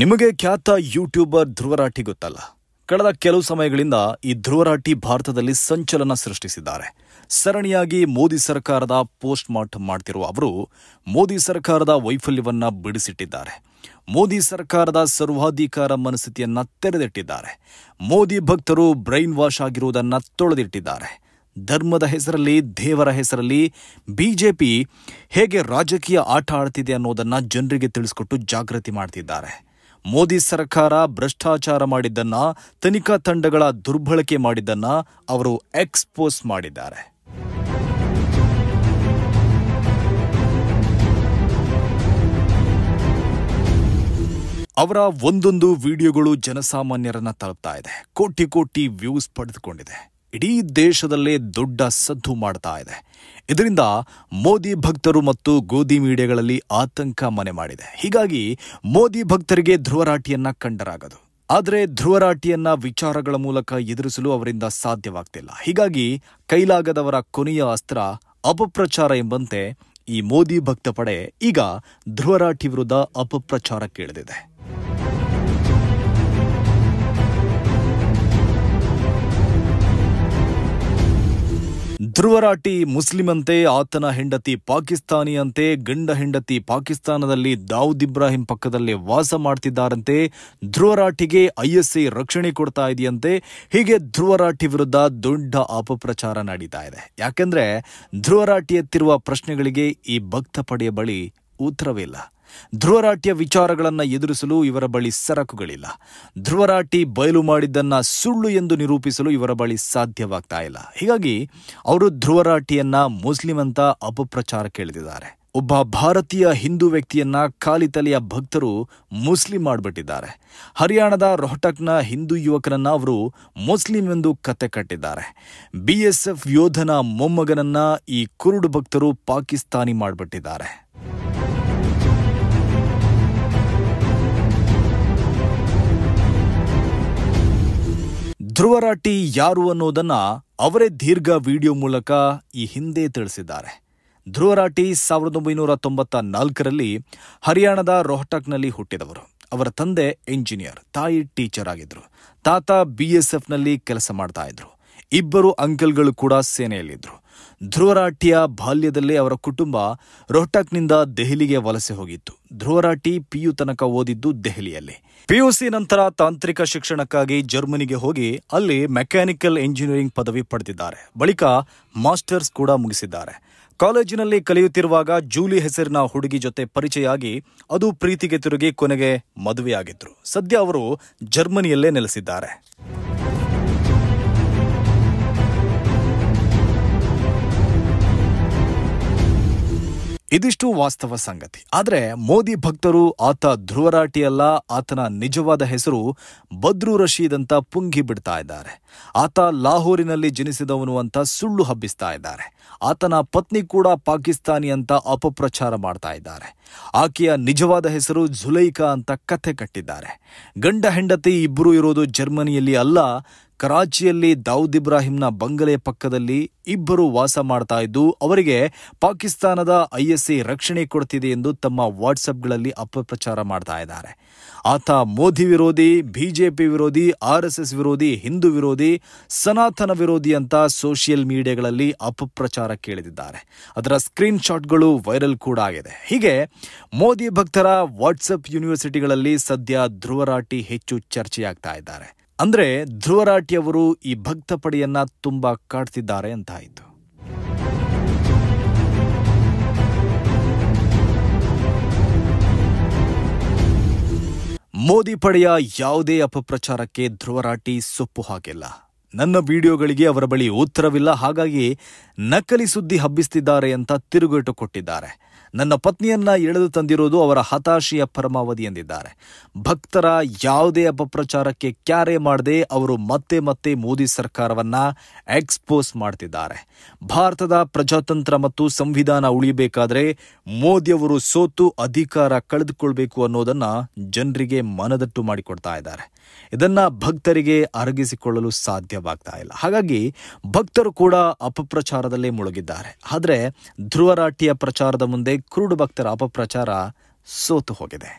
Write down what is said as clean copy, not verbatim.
ನಿಮಗೆ ಖ್ಯಾತ ಯೂಟ್ಯೂಬರ್ ಧ್ರುವರಾಟಿ ಗೊತ್ತಲ್ಲ? ಕಳೆದ ಕೆಲವು ಸಮಯಗಳಿಂದ ಈ ಧ್ರುವರಾಟಿ ಭಾರತದಲ್ಲಿ ಸಂಚಲನ ಸೃಷ್ಟಿಸಿದ್ದಾರೆ. ಸರಣಿಯಾಗಿ ಮೋದಿ ಸರ್ಕಾರದ ಪೋಸ್ಟ್ ಮಾರ್ಟಮ್ ಮಾಡ್ತಿರುವ ಅವರು ಮೋದಿ ಸರ್ಕಾರದ ವೈಫಲ್ಯವನ್ನ ಬಿಡಿಸಿಟ್ಟಿದ್ದಾರೆ. ಮೋದಿ ಸರ್ಕಾರದ ಸರ್ವಾಧಿಕಾರ ಮನಸ್ಥಿತಿಯನ್ನ ತೆರೆದಿಟ್ಟಿದ್ದಾರೆ. ಮೋದಿ ಭಕ್ತರು ಬ್ರೈನ್ ವಾಶ್ ಆಗಿರುವುದನ್ನ ತೊಳೆದಿಟ್ಟಿದ್ದಾರೆ. ಧರ್ಮದ ಹೆಸರಲ್ಲಿ, ದೇವರ ಹೆಸರಲ್ಲಿ ಬಿಜೆಪಿ ಹೇಗೆ ರಾಜಕೀಯ ಆಟ ಆಡ್ತಿದೆ ಅನ್ನೋದನ್ನ ಜನರಿಗೆ ತಿಳಿಸಿಕೊಟ್ಟು ಜಾಗೃತಿ ಮಾಡ್ತಿದ್ದಾರೆ. ಮೋದಿ ಸರ್ಕಾರ ಭ್ರಷ್ಟಾಚಾರ ಮಾಡಿದ್ದನ್ನ, ತನಿಖಾ ತಂಡಗಳ ದುರ್ಬಳಕೆ ಮಾಡಿದ್ದನ್ನ ಅವರು ಎಕ್ಸ್ಪೋಸ್ ಮಾಡಿದ್ದಾರೆ. ಅವರ ಒಂದೊಂದು ವಿಡಿಯೋಗಳು ಜನಸಾಮಾನ್ಯರನ್ನ ತಲುಪ್ತಾ ಇದೆ. ಕೋಟಿ ಕೋಟಿ ವ್ಯೂಸ್ ಪಡೆದುಕೊಂಡಿದೆ. ಇಡೀ ದೇಶದಲ್ಲೇ ದೊಡ್ಡ ಸದ್ದು ಮಾಡ್ತಾ ಇದೆ. ಇದರಿಂದ ಮೋದಿ ಭಕ್ತರು ಮತ್ತು ಗೋಧಿ ಮೀಡಿಯಾಗಳಲ್ಲಿ ಆತಂಕ ಮನೆ ಮಾಡಿದೆ. ಹೀಗಾಗಿ ಮೋದಿ ಭಕ್ತರಿಗೆ ಧ್ರುವರಾಟಿಯನ್ನ ಕಂಡರಾಗದು. ಆದರೆ ಧ್ರುವರಾಟಿಯನ್ನ ವಿಚಾರಗಳ ಮೂಲಕ ಎದುರಿಸಲು ಅವರಿಂದ ಸಾಧ್ಯವಾಗ್ತಿಲ್ಲ. ಹೀಗಾಗಿ ಕೈಲಾಗದವರ ಕೊನೆಯ ಅಸ್ತ್ರ ಅಪಪ್ರಚಾರ ಎಂಬಂತೆ ಈ ಮೋದಿ ಭಕ್ತ ಪಡೆ ಈಗ ಧ್ರುವರಾಟಿ ವಿರುದ್ಧ ಅಪಪ್ರಚಾರಕ್ಕೆ ಇಳಿದಿದೆ. ಧ್ರುವರಾಟಿ ಮುಸ್ಲಿಮಂತೆ, ಆತನ ಹೆಂಡತಿ ಪಾಕಿಸ್ತಾನಿಯಂತೆ, ಗಂಡ ಹೆಂಡತಿ ಪಾಕಿಸ್ತಾನದಲ್ಲಿ ದಾವೂದ್ ಇಬ್ರಾಹಿಂ ಪಕ್ಕದಲ್ಲೇ ವಾಸ ಮಾಡ್ತಿದ್ದಾರಂತೆ. ಧ್ರುವರಾಟಿಗೆ ಐಎಸ್ಐ ರಕ್ಷಣೆ ಕೊಡ್ತಾ ಇದೆಯಂತೆ. ಹೀಗೆ ಧ್ರುವರಾಟಿ ವಿರುದ್ಧ ದೊಡ್ಡ ಅಪಪ್ರಚಾರ ನಡೀತಾ ಇದೆ. ಯಾಕೆಂದ್ರೆ ಧ್ರುವರಾಟಿ ಎತ್ತಿರುವ ಪ್ರಶ್ನೆಗಳಿಗೆ ಈ ಭಕ್ತ ಪಡೆಯ ಬಳಿ ಉತ್ತರವಿಲ್ಲ. ಧ್ರುವರಾಟಿಯ ವಿಚಾರಗಳನ್ನು ಎದುರಿಸಲು ಇವರ ಬಳಿ ಸರಕುಗಳಿಲ್ಲ. ಧ್ರುವರಾಟಿ ಬಯಲು ಮಾಡಿದ್ದನ್ನ ಸುಳ್ಳು ಎಂದು ನಿರೂಪಿಸಲು ಇವರ ಬಳಿ ಸಾಧ್ಯವಾಗ್ತಾ ಇಲ್ಲ. ಹೀಗಾಗಿ ಅವರು ಧ್ರುವರಾಟಿಯನ್ನ ಮುಸ್ಲಿಂ ಅಂತ ಅಪಪ್ರಚಾರಕ್ಕೆ ಇಳಿದಿದ್ದಾರೆ. ಒಬ್ಬ ಭಾರತೀಯ ಹಿಂದೂ ವ್ಯಕ್ತಿಯನ್ನ ಖಾಲಿ ತಲೆಯ ಭಕ್ತರು ಮುಸ್ಲಿಂ ಮಾಡಿಬಿಟ್ಟಿದ್ದಾರೆ. ಹರಿಯಾಣದ ರೋಹ್ಟಕ್ನ ಹಿಂದೂ ಯುವಕನನ್ನ ಅವರು ಮುಸ್ಲಿಂ ಎಂದು ಕತೆ ಕಟ್ಟಿದ್ದಾರೆ. BSF ಯೋಧನ ಮೊಮ್ಮಗನನ್ನ ಈ ಕುರುಡು ಭಕ್ತರು ಪಾಕಿಸ್ತಾನಿ ಮಾಡಿಬಿಟ್ಟಿದ್ದಾರೆ. ಧ್ರುವರಾಟಿ ಯಾರು ಅನ್ನೋದನ್ನ ಅವರೇ ದೀರ್ಘ ವಿಡಿಯೋ ಮೂಲಕ ಈ ಹಿಂದೆ ತಿಳಿಸಿದ್ದಾರೆ. ಧ್ರುವರಾಟಿ 1994ರಲ್ಲಿ ಹರಿಯಾಣದ ರೋಹ್ಟಕ್ನಲ್ಲಿ ಹುಟ್ಟಿದವರು. ಅವರ ತಂದೆ ಎಂಜಿನಿಯರ್, ತಾಯಿ ಟೀಚರ್ ಆಗಿದ್ರು. ತಾತ BSFನಲ್ಲಿ ಕೆಲಸ ಮಾಡ್ತಾ ಇದ್ರು. ಇಬ್ಬರು ಅಂಕಲ್ಗಳು ಕೂಡ ಸೇನೆಯಲ್ಲಿದ್ರು. ಧ್ರುವರಾಟಿಯ ಬಾಲ್ಯದಲ್ಲೇ ಅವರ ಕುಟುಂಬ ರೋಹ್ಟಕ್ನಿಂದ ದೆಹಲಿಗೆ ವಲಸೆ ಹೋಗಿತ್ತು. ಧ್ರುವರಾಟಿ PU ತನಕ ಓದಿದ್ದು ದೆಹಲಿಯಲ್ಲಿ. PUC ನಂತರ ತಾಂತ್ರಿಕ ಶಿಕ್ಷಣಕ್ಕಾಗಿ ಜರ್ಮನಿಗೆ ಹೋಗಿ ಅಲ್ಲಿ ಮೆಕ್ಯಾನಿಕಲ್ ಇಂಜಿನಿಯರಿಂಗ್ ಪದವಿ ಪಡೆದಿದ್ದಾರೆ. ಬಳಿಕ ಮಾಸ್ಟರ್ಸ್ ಕೂಡ ಮುಗಿಸಿದ್ದಾರೆ. ಕಾಲೇಜಿನಲ್ಲಿ ಕಲಿಯುತ್ತಿರುವಾಗ ಜೂಲಿ ಹೆಸರಿನ ಹುಡುಗಿ ಜೊತೆ ಪರಿಚಯ ಆಗಿ ಅದು ಪ್ರೀತಿಗೆ ತಿರುಗಿ ಕೊನೆಗೆ ಮದುವೆಯಾಗಿದ್ರು. ಸದ್ಯ ಅವರು ಜರ್ಮನಿಯಲ್ಲೇ ನೆಲೆಸಿದ್ದಾರೆ. ಇದಿಷ್ಟು ವಾಸ್ತವ ಸಂಗತಿ. ಆದರೆ ಮೋದಿ ಭಕ್ತರು ಆತ ಧ್ರುವರಾಟಿ ಅಲ್ಲ, ಆತನ ನಿಜವಾದ ಹೆಸರು ಬದ್ರೂ ರಶೀದ್ ಅಂತ ಪುಂಗಿ ಬಿಡ್ತಾ ಇದ್ದಾರೆ. ಆತ ಲಾಹೋರಿನಲ್ಲಿ ಜನಿಸಿದವನು ಅಂತ ಸುಳ್ಳು ಹಬ್ಬಿಸ್ತಾ ಇದ್ದಾರೆ. ಆತನ ಪತ್ನಿ ಕೂಡ ಪಾಕಿಸ್ತಾನಿ ಅಂತ ಅಪಪ್ರಚಾರ ಮಾಡ್ತಾ ಇದ್ದಾರೆ. ಆಕೆಯ ನಿಜವಾದ ಹೆಸರು ಜುಲೈಖಾ ಅಂತ ಕಥೆ ಕಟ್ಟಿದ್ದಾರೆ. ಗಂಡ ಹೆಂಡತಿ ಇಬ್ಬರು ಇರೋದು ಜರ್ಮನಿಯಲ್ಲಿ ಅಲ್ಲ, ಕರಾಚಿಯಲ್ಲಿ ದಾವೂದ್ ಇಬ್ರಾಹಿಂನ ಬಂಗಲೆ ಪಕ್ಕದಲ್ಲಿ ಇಬ್ಬರು ವಾಸ ಮಾಡ್ತಾ ಇದ್ದು ಅವರಿಗೆ ಪಾಕಿಸ್ತಾನದ ISI ರಕ್ಷಣೆ ಕೊಡ್ತಿದೆ ಎಂದು ತಮ್ಮ ವಾಟ್ಸಪ್ಗಳಲ್ಲಿ ಅಪಪ್ರಚಾರ ಮಾಡ್ತಾ ಇದ್ದಾರೆ. ಆತ ಮೋದಿ ವಿರೋಧಿ, ಬಿಜೆಪಿ ವಿರೋಧಿ, RSS ವಿರೋಧಿ, ಹಿಂದೂ ವಿರೋಧಿ, ಸನಾತನ ವಿರೋಧಿ ಅಂತ ಸೋಷಿಯಲ್ ಮೀಡಿಯಾಗಳಲ್ಲಿ ಅಪಪ್ರಚಾರ ಕೇಳಿದ್ದಾರೆ. ಅದರ ಸ್ಕ್ರೀನ್ ಶಾಟ್ಗಳು ವೈರಲ್ ಕೂಡ ಆಗಿದೆ. ಹೀಗೆ ಮೋದಿ ಭಕ್ತರ ವಾಟ್ಸಪ್ ಯೂನಿವರ್ಸಿಟಿಗಳಲ್ಲಿ ಸದ್ಯ ಧ್ರುವರಾಟಿ ಹೆಚ್ಚು ಚರ್ಚೆಯಾಗ್ತಾ ಇದ್ದಾರೆ. ಅಂದ್ರೆ ಧ್ರುವರಾಟಿ ಅವರು ಈ ಭಕ್ತ ಪಡೆಯನ್ನ ತುಂಬಾ ಕಾಡ್ತಿದ್ದಾರೆ ಅಂತ ಆಯಿತು. ಮೋದಿ ಪಡೆಯ ಯಾವುದೇ ಅಪಪ್ರಚಾರಕ್ಕೆ ಧ್ರುವರಾಟಿ ಸೊಪ್ಪು ಹಾಕಿಲ್ಲ. ನನ್ನ ವಿಡಿಯೋಗಳಿಗೆ ಅವರ ಬಳಿ ಉತ್ತರವಿಲ್ಲ, ಹಾಗಾಗಿ ನಕಲಿ ಸುದ್ದಿ ಹಬ್ಬಿಸ್ತಿದ್ದಾರೆ ಅಂತ ತಿರುಗೇಟು ಕೊಟ್ಟಿದ್ದಾರೆ. ನನ್ನ ಪತ್ನಿಯನ್ನ ಎಳೆದು ತಂದಿರೋದು ಅವರ ಹತಾಶೆಯ ಪರಮಾವಧಿ ಎಂದಿದ್ದಾರೆ. ಭಕ್ತರ ಯಾವುದೇ ಅಪಪ್ರಚಾರಕ್ಕೆ ಕ್ಯಾರೆ ಮಾಡದೆ ಅವರು ಮತ್ತೆ ಮತ್ತೆ ಮೋದಿ ಸರ್ಕಾರವನ್ನ ಎಕ್ಸ್ಪೋಸ್ ಮಾಡ್ತಿದ್ದಾರೆ. ಭಾರತದ ಪ್ರಜಾತಂತ್ರ ಮತ್ತು ಸಂವಿಧಾನ ಉಳಿಯಬೇಕಾದ್ರೆ ಮೋದಿಯವರು ಸೋತು ಅಧಿಕಾರ ಕಳೆದುಕೊಳ್ಬೇಕು ಅನ್ನೋದನ್ನ ಜನರಿಗೆ ಮನದಟ್ಟು ಮಾಡಿಕೊಡ್ತಾ ಇದ್ದಾರೆ. ಇದನ್ನ ಭಕ್ತರಿಗೆ ಅರಗಿಸಿಕೊಳ್ಳಲು ಸಾಧ್ಯವಾಗ್ತಾ ಇಲ್ಲ. ಹಾಗಾಗಿ ಭಕ್ತರು ಕೂಡ ಅಪಪ್ರಚಾರದಲ್ಲೇ ಮುಳುಗಿದ್ದಾರೆ. ಆದರೆ ಧ್ರುವರಾಟಿಯ ಪ್ರಚಾರದ ಮುಂದೆ ಕುರುಡು ಭಕ್ತರ ಅಪಪ್ರಚಾರ ಸೋತು ಹೋಗಿದೆ.